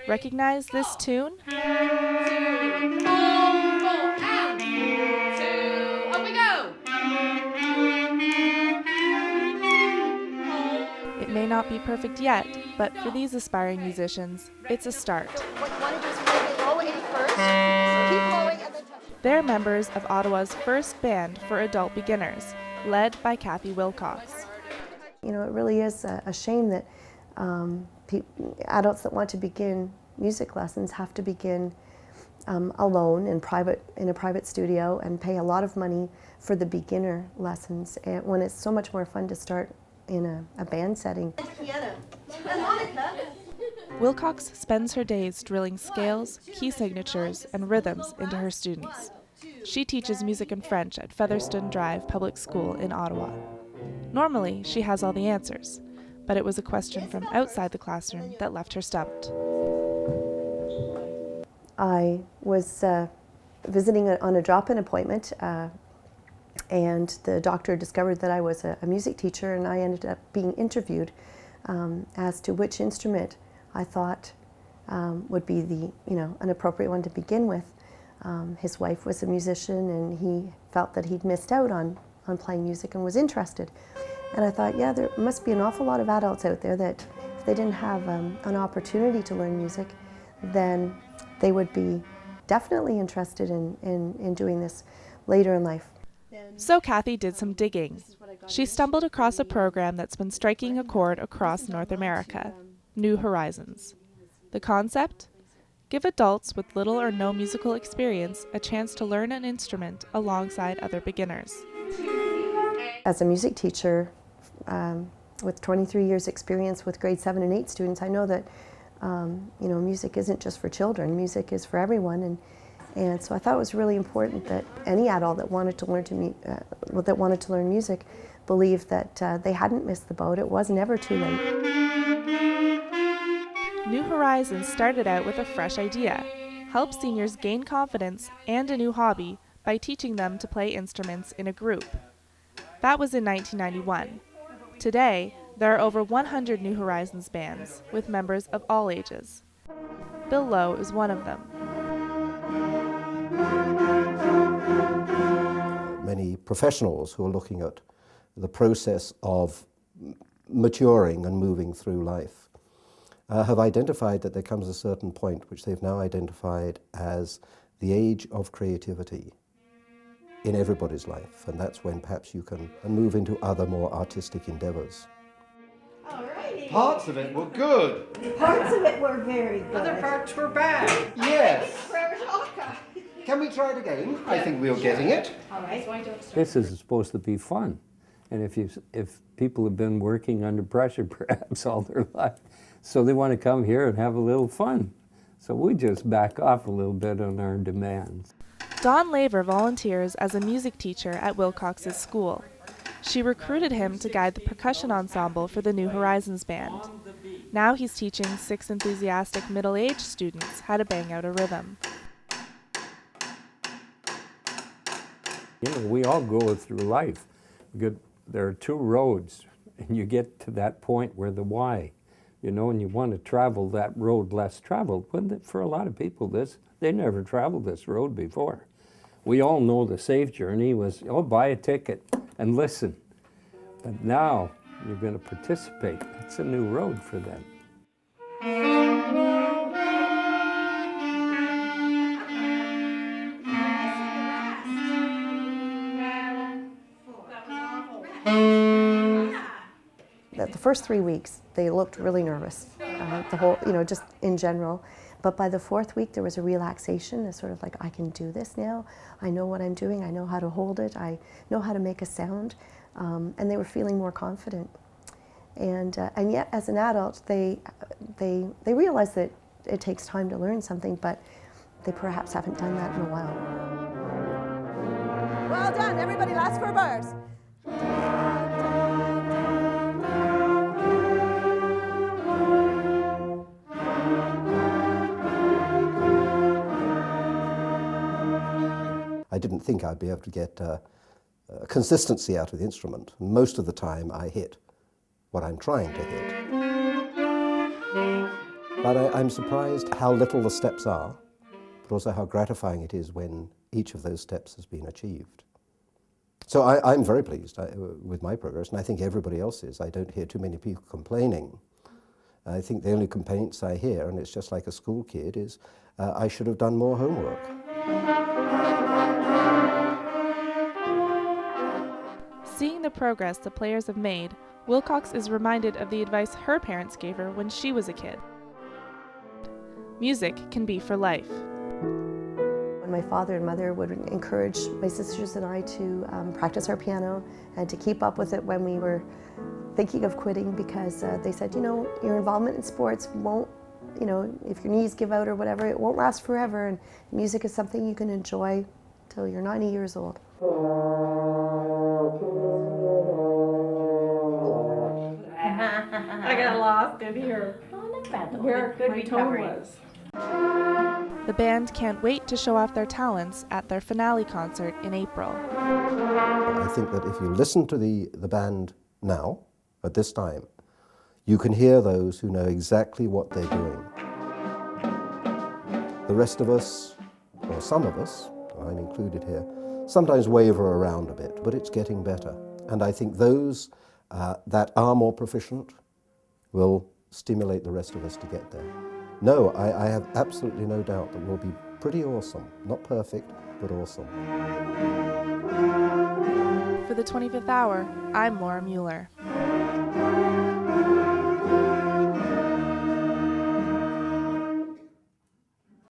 Recognize this tune? It may not be perfect yet, but for these aspiring musicians, it's a start. They're members of Ottawa's first band for adult beginners, led by Wilcox. You know, it really is a shame that adults that want to begin music lessons have to begin alone in a private studio and pay a lot of money for the beginner lessons, and when it's so much more fun to start in a band setting. Wilcox spends her days drilling scales, key signatures, and rhythms into her students. She teaches music and French at Featherstone Drive Public School in Ottawa. Normally, she has all the answers, but it was a question from outside the classroom that left her stumped. I was visiting on a drop-in appointment, and the doctor discovered that I was a music teacher, and I ended up being interviewed as to which instrument I thought would be an appropriate one to begin with. His wife was a musician, and he felt that he'd missed out on playing music and was interested. And I thought, yeah, there must be an awful lot of adults out there that if they didn't have an opportunity to learn music, then they would be definitely interested in doing this later in life. So Kathy did some digging. She stumbled across a program that's been striking a chord across North America, New Horizons. The concept? Give adults with little or no musical experience a chance to learn an instrument alongside other beginners. As a music teacher with 23 years experience with grade 7 and 8 students, I know that music isn't just for children, music is for everyone, and so I thought it was really important that any adult that wanted to learn music believed that they hadn't missed the boat. It was never too late. New Horizons started out with a fresh idea: help seniors gain confidence and a new hobby by teaching them to play instruments in a group. That was in 1991. Today, there are over 100 New Horizons bands with members of all ages. Bill Lowe is one of them. Many professionals who are looking at the process of maturing and moving through life have identified that there comes a certain point which they've now identified as the age of creativity in everybody's life, and that's when perhaps you can move into other more artistic endeavors. Alrighty. Parts of it were good. Parts of it were very good. Other parts were bad. Yes. Can we try it again? I think we're getting it. All right. This is supposed to be fun, and if people have been working under pressure perhaps all their life, so they want to come here and have a little fun. So we just back off a little bit on our demands. Dawn Laver volunteers as a music teacher at Wilcox's school. She recruited him to guide the percussion ensemble for the New Horizons band. Now he's teaching 6 enthusiastic middle-aged students how to bang out a rhythm. You know, we all go through life. There are 2 roads, and you get to that point where the why, and you want to travel that road less traveled. But for a lot of people, they never traveled this road before. We all know the safe journey was, buy a ticket and listen. But now you're going to participate. It's a new road for them. The first 3 weeks, they looked really nervous, just in general. But by the 4th week, there was a relaxation, a sort of like, I can do this now. I know what I'm doing. I know how to hold it. I know how to make a sound. And they were feeling more confident. And yet, as an adult, they realize that it takes time to learn something, but they perhaps haven't done that in a while. Well done. Everybody, last 4 bars. I didn't think I'd be able to get consistency out of the instrument. Most of the time I hit what I'm trying to hit. But I'm surprised how little the steps are, but also how gratifying it is when each of those steps has been achieved. So I'm very pleased with my progress, and I think everybody else is. I don't hear too many people complaining. I think the only complaints I hear, and it's just like a school kid, is I should have done more homework. Seeing the progress the players have made, Wilcox is reminded of the advice her parents gave her when she was a kid. Music can be for life. My father and mother would encourage my sisters and I to practice our piano and to keep up with it when we were thinking of quitting, because they said, you know, your involvement in sports won't, you know, if your knees give out or whatever, it won't last forever, and music is something you can enjoy till you're 90 years old. I got lost in here. Where my tone was. The band can't wait to show off their talents at their finale concert in April. I think that if you listen to the band now, at this time, you can hear those who know exactly what they're doing. The rest of us, or some of us, I'm included here, sometimes waver around a bit, but it's getting better. And I think those that are more proficient will stimulate the rest of us to get there. No, I have absolutely no doubt that we'll be pretty awesome. Not perfect, but awesome. For the 25th Hour, I'm Laura Mueller.